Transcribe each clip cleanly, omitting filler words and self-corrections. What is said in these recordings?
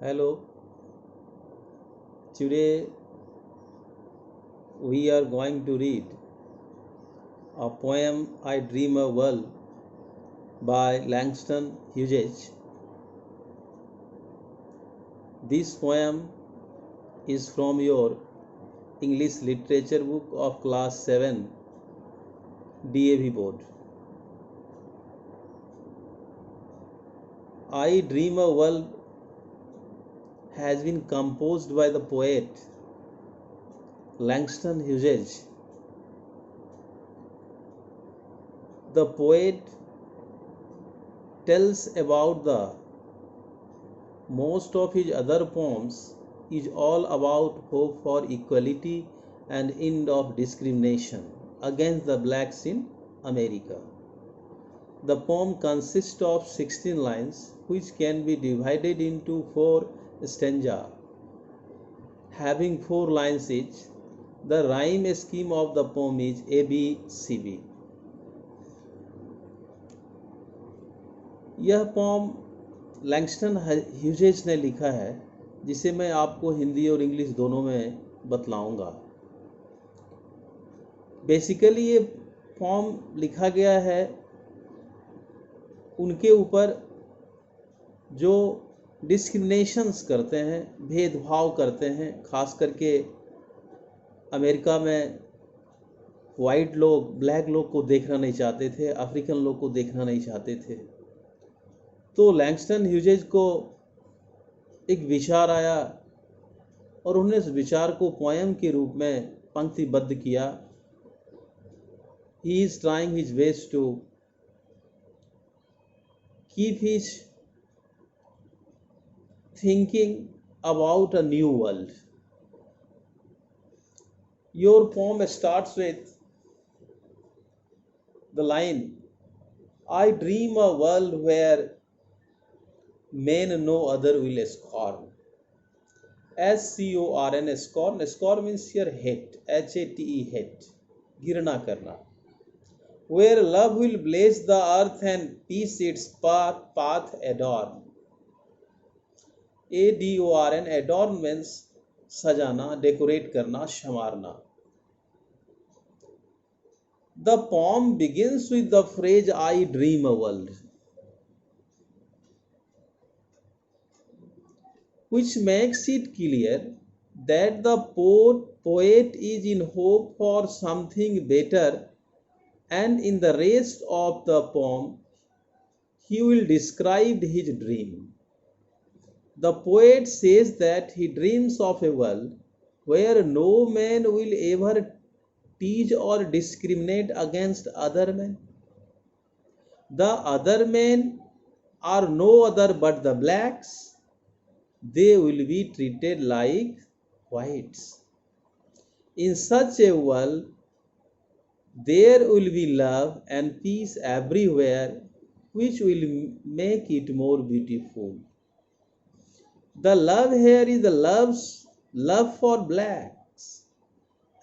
Hello, today we are going to read a poem I Dream a World by Langston Hughes. This poem is from your English literature book of class 7 DAV board. I Dream a World has been composed by the poet Langston Hughes. The poet tells about the most of his other poems is all about hope for equality and end of discrimination against the blacks in America. The poem consists of 16 lines which can be divided into 4 stanzas having 4 lines each. The rhyme scheme of the poem is ABCB. यह pome Langston Hughes ने लिखा है जिसे मैं आपको हिंदी और English दोनों में बतलाऊंगा। बेसिकली ये पोम लिखा गया है उनके ऊपर जो डिस्क्रिमिनेशंस करते हैं, भेदभाव करते हैं, खास करके अमेरिका में वाइट लोग ब्लैक लोग को देखना नहीं चाहते थे, अफ्रीकन लोग को देखना नहीं चाहते थे। तो लैंगस्टन ह्यूजेस को एक विचार आया और उन्होंने इस विचार को पोएम के रूप में पंक्तिबद्ध किया। He is trying his best to keep his thinking about a new world. Your poem starts with the line I dream a world where men no other will scorn. SCORN, scorn. Scorn means here hate. HATE, hate. गिरना करना. Where love will blaze the earth and peace its path adorn. ADORN, adorn means सजाना, decorate करना, संवारना. The poem begins with the phrase I dream a world, which makes it clear that the poet is in hope for something better, and in the rest of the poem he will describe his dream. The poet says that he dreams of a world where no man will ever tease or discriminate against other men. The other men are no other but the blacks. They will be treated like whites. In such a world, there will be love and peace everywhere, which will make it more beautiful. The love here is the love for blacks,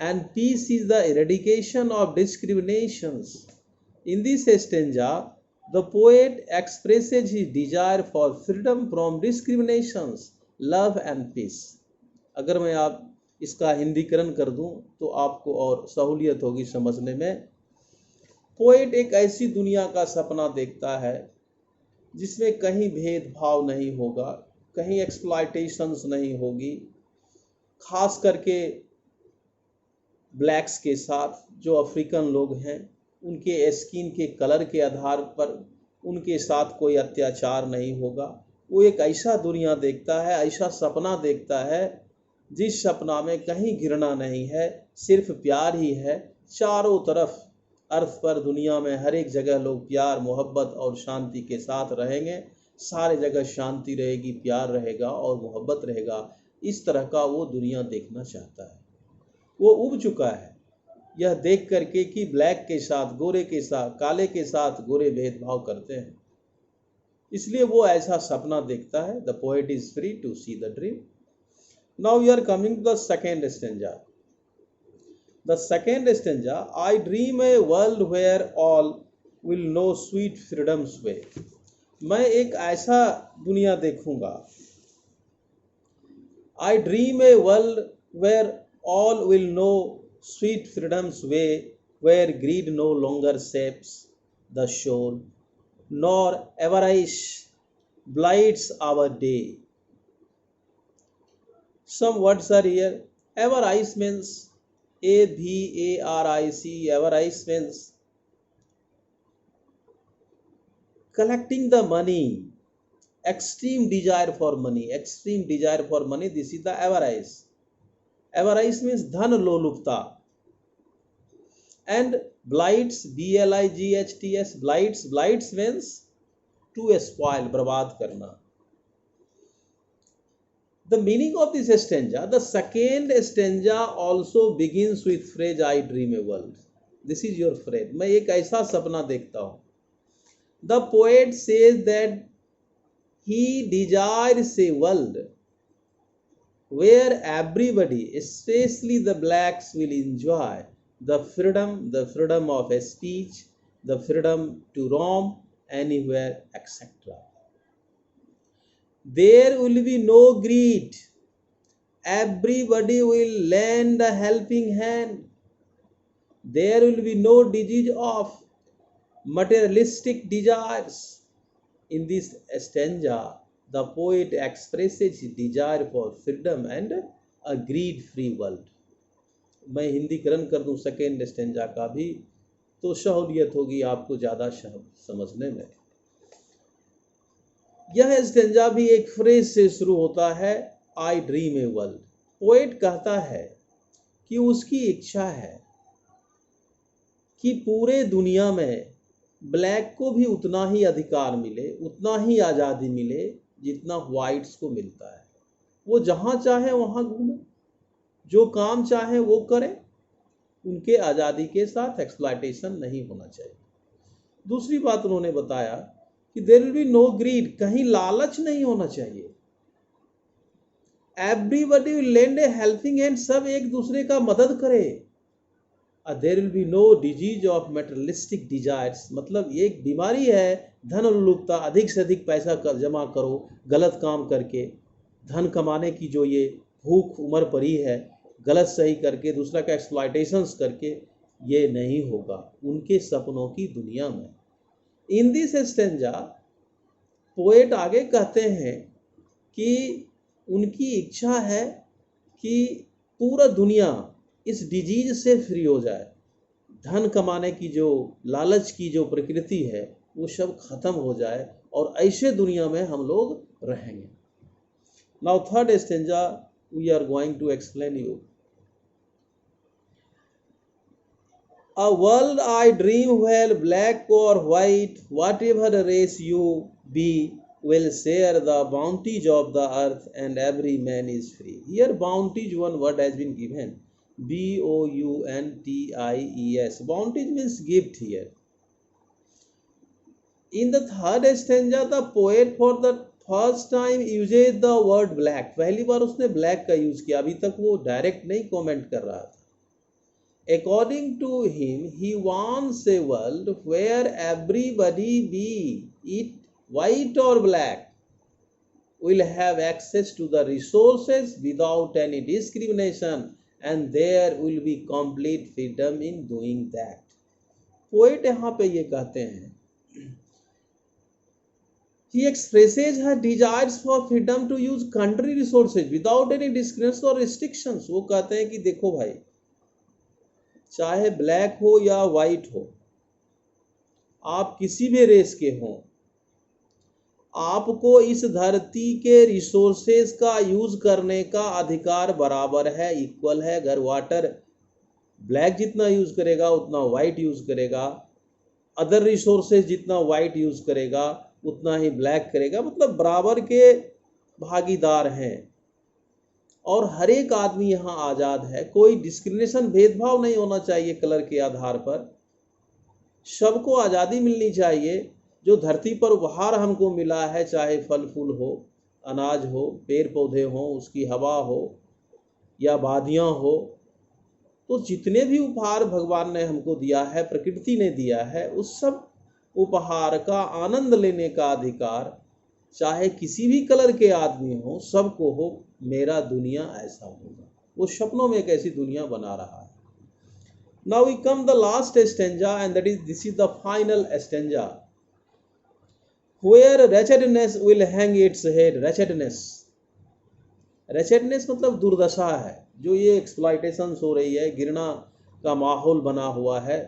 and peace is the eradication of discriminations. In this stanza, the poet expresses his desire for freedom from discriminations, love and peace. अगर मैं आप इसका हिंदीकरण कर दूं तो आपको और सहूलियत होगी समझने में। पोएट एक ऐसी दुनिया का सपना देखता है जिसमें कहीं भेदभाव नहीं होगा, कहीं एक्सप्लॉयटेशंस नहीं होगी, खास करके ब्लैक्स के साथ जो अफ्रीकन लोग हैं उनके स्किन के कलर के आधार पर उनके साथ कोई अत्याचार नहीं होगा। वो एक ऐसा दुनिया देखता है, ऐसा सपना देखता है जिस सपना में कहीं घृणा नहीं है, सिर्फ प्यार ही है। चारों तरफ अर्थ पर दुनिया में हर एक जगह लोग प्यार, मोहब्बत और शांति के साथ रहेंगे। सारे जगह शांति रहेगी, प्यार रहेगा और मोहब्बत रहेगा। इस तरह का वो दुनिया देखना चाहता है। वो उब चुका है यह देख करके कि ब्लैक के साथ गोरे के साथ, काले के साथ गोरे भेदभाव करते हैं, इसलिए वो ऐसा सपना देखता है। The poet is free to see the dream. Now we are coming to the second stanza. The second stanza, I dream a world where all will know sweet freedom's way. मैं एक ऐसा दुनिया देखूंगा I dream a world where all will know sweet freedom's way, where greed no longer shapes the soul, nor avarice blights our day. Some words are here. Avarice means Avaric. Avarice means collecting the money, extreme desire for money, extreme desire for money. This is the avarice. Avarice means dhan lolupta. And blights, blights, blights means to spoil, barbad karna. The meaning of this stanza, the second stanza also begins with phrase I dream a world. This is your phrase. मैं एक ऐसा सपना देखता हूँ. The poet says that he desires a world where everybody, especially the blacks, will enjoy the freedom of speech, the freedom to roam anywhere, etc. There will be no greed. Everybody will lend a helping hand. There will be no disease of materialistic desires. In this stanza, the poet expresses his desire for freedom and a greed-free world. मैं हिंदीकरण कर दूं second stanza का भी, तो सहूलियत होगी आपको ज़्यादा समझने में. यह स्टेंजा भी एक फ्रेज से शुरू होता है, आई ड्रीम ए वर्ल्ड. पोएट कहता है कि उसकी इच्छा है कि पूरे दुनिया में ब्लैक को भी उतना ही अधिकार मिले, उतना ही आज़ादी मिले जितना व्हाइट्स को मिलता है. वो जहाँ चाहे वहाँ घूमे, जो काम चाहे वो करे, उनके आज़ादी के साथ एक्सप्लॉयटेशन नहीं होना चाहिए. दूसरी बात उन्होंने बताया कि there will be no greed, कहीं लालच नहीं होना चाहिए. Everybody will lend a helping hand, सब एक दूसरे का मदद करे. There will be no disease of materialistic desires, मतलब एक बीमारी है धन उल्लुकता, अधिक से अधिक पैसा जमा करो गलत काम करके, धन कमाने की जो ये भूख उमर पड़ी है, गलत सही करके दूसरा का एक्सप्लॉयटेशंस करके, ये नहीं होगा उनके सपनों की दुनिया में. इन दिस स्टेंजा पोएट आगे कहते हैं कि उनकी इच्छा है कि पूरा दुनिया इस डिजीज से फ्री हो जाए, धन कमाने की जो लालच की जो प्रकृति है वो सब खत्म हो जाए और ऐसे दुनिया में हम लोग रहेंगे. Now third stanza we are going to explain you. A world I dream where black or white, whatever race you be, will share the bounties of the earth and every man is free. Here bounties, one word has been given, bounties. Bounties means gift here. In the third stanza, the poet for the first time uses the word black. पहली बार उसने black का use किया, अभी तक वो direct नहीं comment कर रहा था. According to him, he wants a world where everybody, be it white or black, will have access to the resources without any discrimination, and there will be complete freedom in doing that. Poet यहाँ पे ये कहते हैं, he expresses her desires for freedom to use country resources without any discrimination or restrictions. वो कहते हैं कि देखो भाई, चाहे ब्लैक हो या वाइट हो, आप किसी भी रेस के हों, आपको इस धरती के रिसोर्सेज का यूज करने का अधिकार बराबर है, इक्वल है. अगर वाटर ब्लैक जितना यूज करेगा उतना वाइट यूज करेगा, अदर रिसोर्सेज जितना वाइट यूज करेगा उतना ही ब्लैक करेगा, मतलब बराबर के भागीदार हैं और हर एक आदमी यहाँ आज़ाद है. कोई डिस्क्रिमिनेशन, भेदभाव नहीं होना चाहिए कलर के आधार पर. सबको आज़ादी मिलनी चाहिए. जो धरती पर उपहार हमको मिला है, चाहे फल फूल हो, अनाज हो, पेड़ पौधे हो, उसकी हवा हो या वादियाँ हो, तो जितने भी उपहार भगवान ने हमको दिया है, प्रकृति ने दिया है, उस सब उपहार का आनंद लेने का अधिकार चाहे किसी भी कलर के आदमी हो, सबको हो मेरा दुनिया ऐसा होगा। वो सपनों में एक ऐसी दुनिया बना रहा है। Now we come the last stanza, and this is the final stanza, where wretchedness will hang its head. wretchedness मतलब दुर्दशा है। जो ये एक्सप्लॉइटेशन हो रही है, गिरना का माहौल बना हुआ है,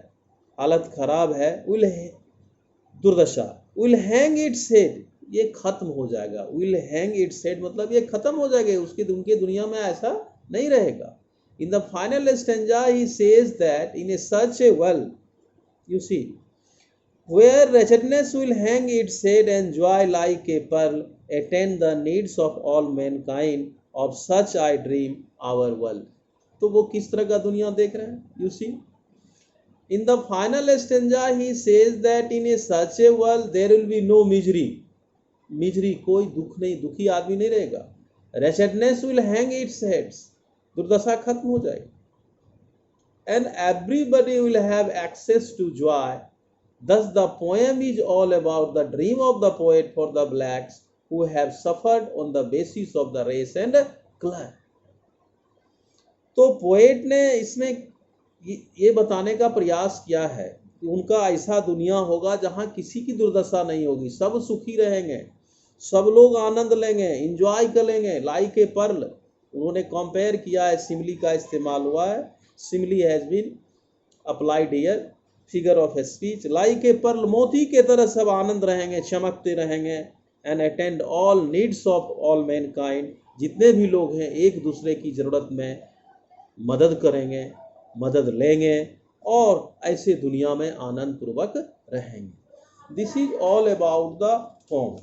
हालत खराब है, दुर्दशा। विल हैंग इट्स हेड, ये खत्म हो जाएगा। विल हैंग इट्स हेड मतलब ये खत्म हो जाएगा, उनके दुनिया में ऐसा नहीं रहेगा। In the final stanza he says that in a such a world, you see, where wretchedness will hang its head and joy like a pearl attend the needs of all mankind, of such I dream our world। तो वो किस तरह का दुनिया देख रहे हैं? You see, in the final stanza he says that in a such a world there will be no misery, कोई दुख नहीं, दुखी आदमी नहीं रहेगा। wretchedness will hang its heads, दुर्दशा खत्म हो जाएगी। and everybody will have access to joy। Thus the poem is all about the dream of the poet for the blacks who have suffered on the basis of the race and color। तो poet ने इसमें ये बताने का प्रयास किया है कि उनका ऐसा दुनिया होगा जहां किसी की दुर्दशा नहीं होगी, सब सुखी रहेंगे, सब लोग आनंद लेंगे, एंजॉय करेंगे, लाइक ए पर्ल। उन्होंने कंपेयर किया है, सिमिली का इस्तेमाल हुआ है, simile has been applied here, figure of speech. Like a pearl, मोती के तरह सब आनंद रहेंगे, चमकते रहेंगे। And attend all needs of all mankind, जितने भी लोग हैं एक दूसरे की जरूरत में मदद करेंगे, मदद लेंगे और ऐसे दुनिया में आनंद पूर्वक रहेंगे। This is all about the pome.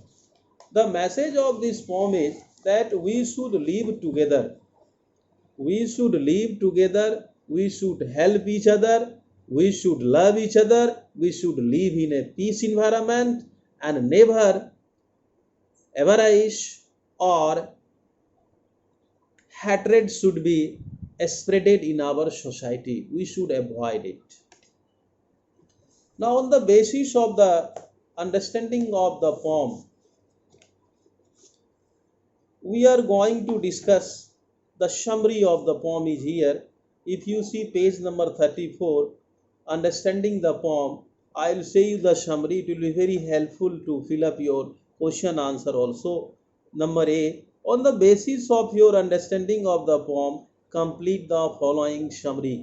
The message of this poem is that we should live together. We should live together. We should help each other. We should love each other. We should live in a peace environment and never avarice or hatred should be spreaded in our society. We should avoid it. Now, on the basis of the understanding of the poem, we are going to discuss the summary of the poem is here. If you see page number 34, understanding the poem, I will say you the summary. It will be very helpful to fill up your question answer also. Number A, on the basis of your understanding of the poem, complete the following summary.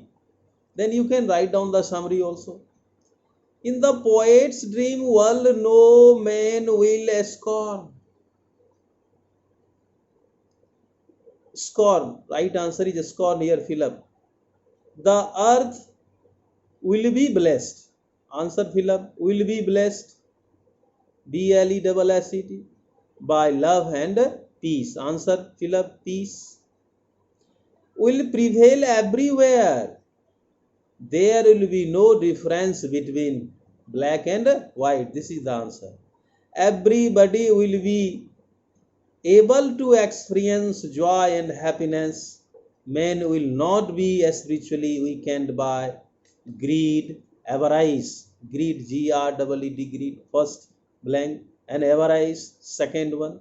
Then you can write down the summary also. In the poet's dream world, no man will scorn. Scorn, right answer is scorn here, fill up. The earth will be blessed, answer fill up, will be blessed, BLESSET, by love and peace, answer fill up, peace. Will prevail everywhere, there will be no difference between black and white, this is the answer. Everybody will be able to experience joy and happiness. Men will not be spiritually weakened by greed, avarice. Greed, GREED, greed, first blank, and avarice, second one.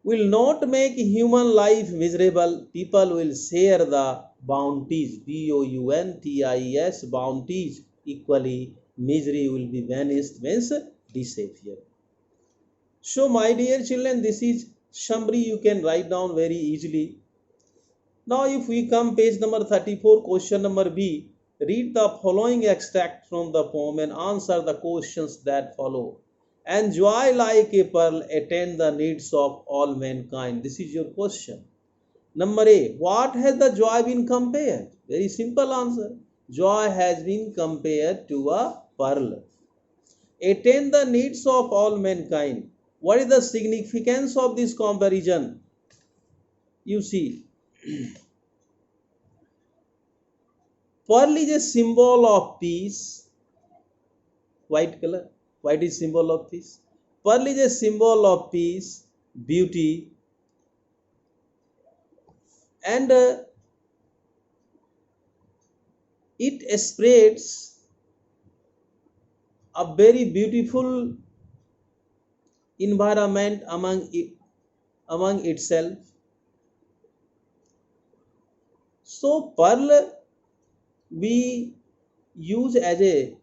Will not make human life miserable. People will share the bounties, BOUNTIES, bounties equally. Misery will be vanished, means disappear. So my dear children, this is summary, you can write down very easily. Now if we come page number 34, question number B, read the following extract from the poem and answer the questions that follow. And joy like a pearl attend the needs of all mankind. This is your question. Number A, what has the joy been compared? Very simple answer. Joy has been compared to a pearl. Attend the needs of all mankind. What is the significance of this comparison? You see, pearl is a symbol of peace. White color. White is symbol of peace. Pearl is a symbol of peace, beauty, and it spreads a very beautiful environment among itself. So pearl we use as a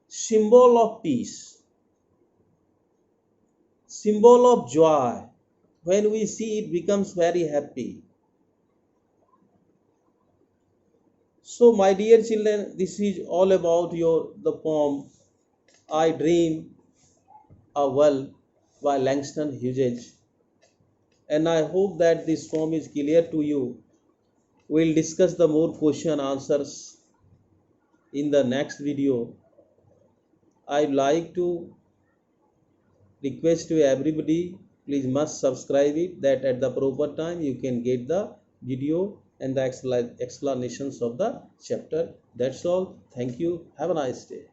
symbol of peace, symbol of joy. When we see it becomes very happy. So my dear children, this is all about the poem I Dream a World by Langston Hughes, and I hope that this poem is clear to you. We'll discuss the more question answers in the next video. I'd like to request to everybody, please must subscribe it, that at the proper time you can get the video and the explanations of the chapter. That's all. Thank you. Have a nice day.